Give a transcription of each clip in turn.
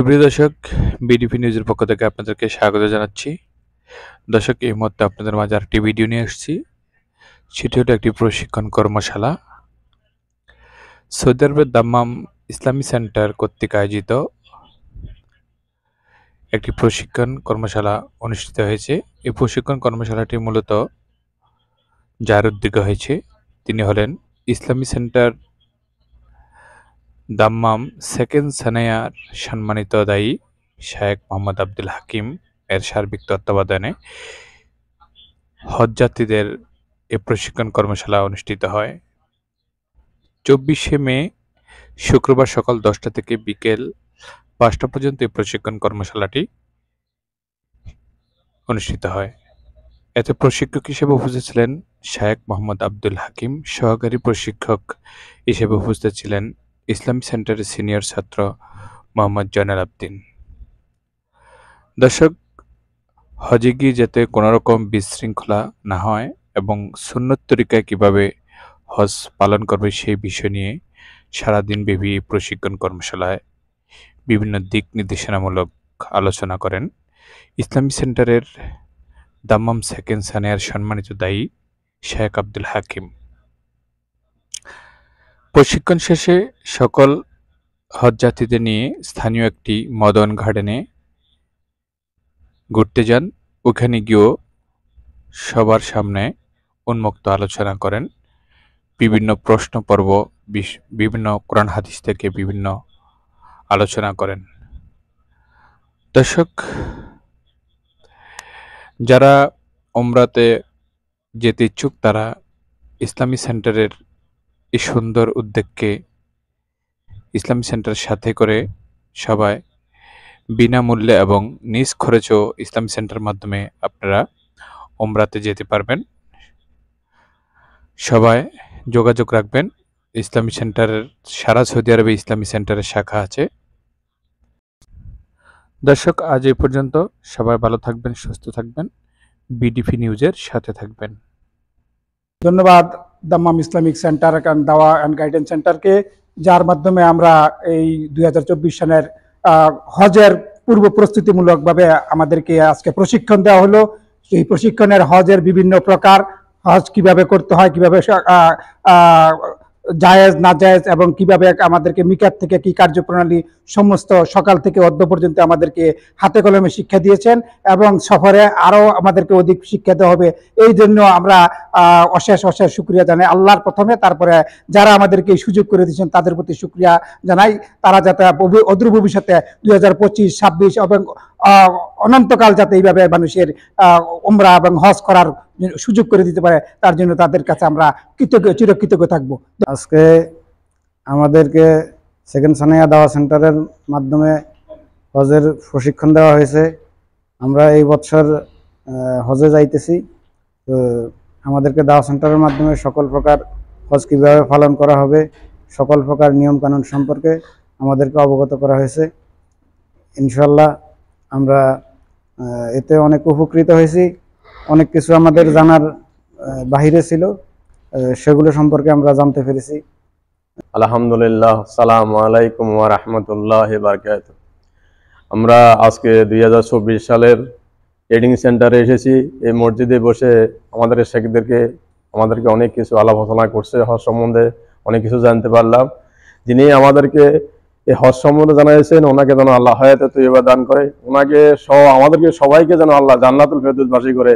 সুপ্রিয় দর্শক, বিডিপি নিউজের পক্ষ থেকে আপনাদেরকে স্বাগত জানাচ্ছি। দর্শক, এই মুহূর্তে আপনাদের মাঝে আরেকটি ভিডিও নিয়ে এসেছি। সেটি হলো একটি প্রশিক্ষণ কর্মশালা। সৌদি আরবের দাম্মাম ইসলামী সেন্টার কর্তৃক আয়োজিত একটি প্রশিক্ষণ কর্মশালা অনুষ্ঠিত হয়েছে। এই প্রশিক্ষণ কর্মশালাটি মূলত যার উদ্যোগে হয়েছে তিনি হলেন ইসলামী সেন্টার দাম্মাম সেকেন্ড সানায়ার সম্মানিত দায়ী শায়েখ মোহাম্মদ আব্দুল হাকিম এর সার্বিক তত্ত্বাবধানে হজযাত্রীদের এই প্রশিক্ষণ কর্মশালা অনুষ্ঠিত হয়। 24শে মে শুক্রবার সকাল 10টা থেকে বিকেল 5টা পর্যন্ত এই প্রশিক্ষণ কর্মশালাটি অনুষ্ঠিত হয়। এতে প্রশিক্ষক হিসেবে উপস্থিত ছিলেন শায়েখ মোহাম্মদ আব্দুল হাকিম। সহকারী প্রশিক্ষক হিসেবে উপস্থিত ছিলেন ইসলামী সেন্টারের সিনিয়র ছাত্র মোহাম্মদ জয়নাল আবদিন। দর্শক, হজে গিয়ে যাতে কোনো রকম বিশৃঙ্খলা না হয় এবং সুন্নত তরিকায় কিভাবে হজ পালন করবে সেই বিষয় নিয়ে সারাদিন ব্যাপী প্রশিক্ষণ কর্মশালায় বিভিন্ন দিক নির্দেশনামূলক আলোচনা করেন ইসলামী সেন্টারের দাম্মাম সেকেন্ড সানায়ার সম্মানিত দায়ী শায়েখ আব্দুল হাকিম। প্রশিক্ষণ শেষে সকল হজযাত্রীদের নিয়ে স্থানীয় একটি মদন গার্ডেনে ঘুরতে যান। ওখানে গিয়েও সবার সামনে উন্মুক্ত আলোচনা করেন। বিভিন্ন প্রশ্ন পর্ব, বিভিন্ন কোরআন হাদিস থেকে বিভিন্ন আলোচনা করেন। দর্শক, যারা উমরাতে যেতে ইচ্ছুক তারা ইসলামী সেন্টারের এই সুন্দর উদ্যোগকে ইসলামী সেন্টারের সাথে করে সবাই বিনামূল্যে এবং নিজ খরচেও ইসলামী সেন্টারের মাধ্যমে আপনারা উমরাতে যেতে পারবেন। সবাই যোগাযোগ রাখবেন। ইসলামী সেন্টারের সারা সৌদি আরবে ইসলামী সেন্টারের শাখা আছে। দর্শক, আজ এই পর্যন্ত। সবাই ভালো থাকবেন, সুস্থ থাকবেন, বিডিপি নিউজের সাথে থাকবেন। ধন্যবাদ দাম্মাম ইসলামিক সেন্টার অ্যান্ড দাওয়া অ্যান্ড গাইডেন্স সেন্টারকে, যার মাধ্যমে আমরা এই 2024 সালের হজের পূর্ব প্রস্তুতিমূলকভাবে আমাদেরকে আজকে প্রশিক্ষণ দেওয়া হলো। এই প্রশিক্ষণের হজের বিভিন্ন প্রকার, হজ কিভাবে করতে হয়, কিভাবে জায়েজ না জায়েজ এবং কিভাবে আমাদেরকে মিকাত থেকে কি কার্যপ্রণালী, সমস্ত সকাল থেকে অদ্য পর্যন্ত আমাদেরকে হাতে কলমে শিক্ষা দিয়েছেন এবং সফরে আরও আমাদেরকে অধিক শিক্ষা দেওয়া হবে। এই জন্য আমরা অশেষ অশেষ শুকরিয়া জানাই আল্লাহর প্রথমে, তারপরে যারা আমাদেরকে এই সুযোগ করে দিয়েছেন তাদের প্রতি শুকরিয়া জানাই। তারা যাতে অদূর ভবিষ্যতে 2025, 26 এবং অনন্তকাল যাতে এইভাবে মানুষের উমরা এবং হজ করার সুযোগ করে দিতে পারে, তার জন্য তাদের কাছে আমরা চিরকৃতজ্ঞ থাকবো। আজকে আমাদেরকে সেকেন্ড সানায়া দাওয়া সেন্টারের মাধ্যমে হজের প্রশিক্ষণ দেওয়া হয়েছে। আমরা এই বছর হজে যাইতেছি, তো আমাদেরকে দাওয়া সেন্টারের মাধ্যমে সকল প্রকার হজ কীভাবে পালন করা হবে, সকল প্রকার নিয়মকানুন সম্পর্কে আমাদেরকে অবগত করা হয়েছে। ইনশাল্লাহ আমরা এতে অনেক উপকৃত হয়েছি। অনেক কিছু আমাদের জানার বাহিরে ছিল, সেগুলো সম্পর্কে আমরা জানতে পেরেছি। আলহামদুলিল্লাহ, আসসালামু আলাইকুম ওয়া রাহমাতুল্লাহি ওয়া বারাকাতুহু। আমরা আজকে 2024 সালের ট্রেনিং সেন্টারে এসেছি। এই মসজিদে বসে আমাদের শেখদেরকে আমাদেরকে অনেক কিছু আলাপ আলোচনা করছে, হজ সম্বন্ধে অনেক কিছু জানতে পারলাম। যিনি আমাদেরকে এই হজ সম্বন্ধে জানাইছেন, ওনাকে যেন আল্লাহ হায়াতে তৈয়বা দান করে, ওনাকে আমাদেরকে সবাইকে যেন আল্লাহ জান্নাতুল ফেরদৌস বাসী করে।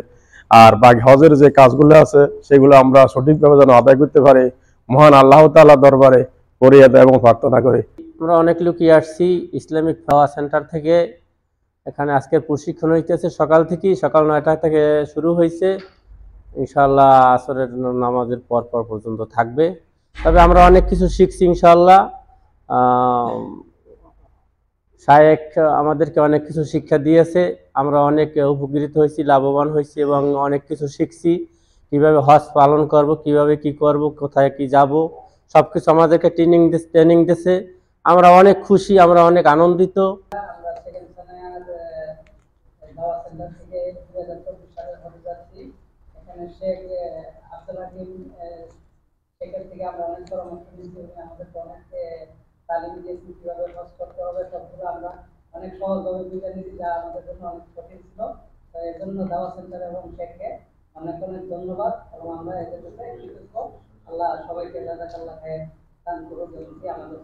আর বাকি হজের যে কাজগুলো আছে সেগুলো আমরা সঠিকভাবে যেন আদায় করতে পারি, মহান আল্লাহ তাআলার দরবারে ফরিয়াদ এবং প্রার্থনা করি। আমরা অনেক লোকই আসছি ইসলামিক দাওয়া সেন্টার থেকে। এখানে আজকের প্রশিক্ষণ হইতেছে সকাল 9টা থেকে শুরু হয়েছে। ইনশাআল্লাহ আসরের নামাজের পর পর্যন্ত থাকবে। তবে আমরা অনেক কিছু শিখছি ইনশাআল্লাহ। শায়েখ আমাদেরকে অনেক কিছু শিক্ষা দিয়েছে, আমরা অনেক উপকৃত হয়েছি, লাভবান হয়েছি এবং অনেক কিছু শিখছি। কিভাবে হজ পালন করব, কিভাবে কি করব, কোথায় কি যাব, সবকিছু আমাদেরকে ট্রেনিং দিয়েছে। আমরা অনেক খুশি, আমরা অনেক আনন্দিত। তালিম দিয়েছি কিভাবে হজ করতে হবে, সবগুলো আমরা অনেক সহজভাবে বুঝে নিয়েছি, যা আমাদের জন্য অনেক কঠিন ছিল। তো এর জন্য দাওয়া সেন্টার এবং শেখকে অনেক অনেক ধন্যবাদ, এবং আমরা এদের সাথে কৃতজ্ঞ। আল্লাহ সবাইকে জাযাকাল্লাহ খায়ের দান করুন, আমাদের